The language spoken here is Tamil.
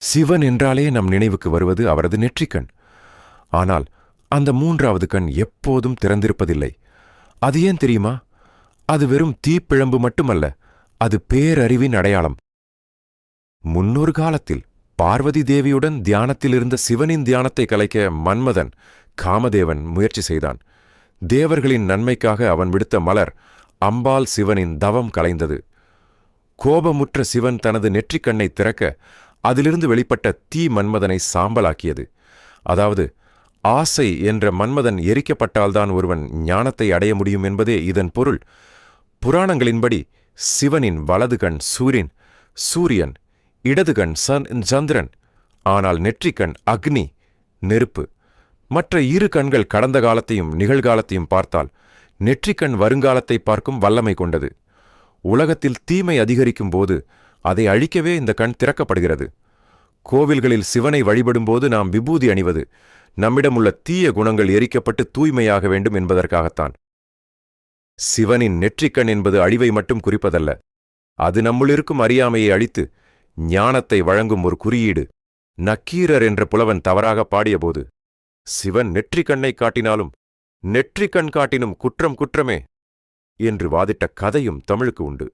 சிவன் என்றாலே நம் நினைவுக்கு வருவது அவரது நெற்றிக்கண். ஆனால் அந்த மூன்றாவது கண் எப்போதும் திறந்திருப்பதில்லை. அது ஏன் தெரியுமா? அது வெறும் தீப்பிழம்பு மட்டுமல்ல, அது பேரறிவின் அடையாளம். முன்னொரு காலத்தில் பார்வதி தேவியுடன் தியானத்தில் இருந்த சிவனின் தியானத்தை கலைக்க மன்மதன், காமதேவன் முயற்சி செய்தான். தேவர்களின் நன்மைக்காக அவன் விடுத்த மலர் அம்பாள் சிவனின் தவம் கலைந்தது. கோபமுற்ற சிவன் தனது நெற்றிக்கண்ணை திறக்க அதிலிருந்து வெளிப்பட்ட தீ மன்மதனை சாம்பலாக்கியது. அதாவது, ஆசை என்ற மன்மதன் எரிக்கப்பட்டால்தான் ஒருவன் ஞானத்தை அடைய முடியும் என்பதே இதன் பொருள். புராணங்களின்படி சிவனின் வலது கண் சூரியன், இடது கண் சந்திரன். ஆனால் நெற்றிக்கண் அக்னி, நெருப்பு. மற்ற இரு கண்கள் கடந்த காலத்தையும் நிகழ்காலத்தையும் பார்த்தால் நெற்றிக்கண் வருங்காலத்தை பார்க்கும் வல்லமை கொண்டது. உலகத்தில் தீமை அதிகரிக்கும் போது அதை அழிக்கவே இந்த கண் திறக்கப்படுகிறது. கோவில்களில் சிவனை வழிபடும்போது நாம் விபூதி அணிவது நம்மிடமுள்ள தீய குணங்கள் எரிக்கப்பட்டு தூய்மையாக வேண்டும் என்பதற்காகத்தான். சிவனின் நெற்றிக்கண் என்பது அழிவை மட்டும் குறிப்பதல்ல, அது நம்முள்ளிருக்கும் அறியாமையை அழித்து ஞானத்தை வழங்கும் ஒரு குறியீடு. நக்கீரர் என்ற புலவன் தவறாக பாடியபோது, சிவன் நெற்றிக்கண்ணை காட்டினாலும் நெற்றிக்கண் காட்டினும் குற்றம் குற்றமே என்று வாதிட்ட கதையும் தமிழுக்கு உண்டு.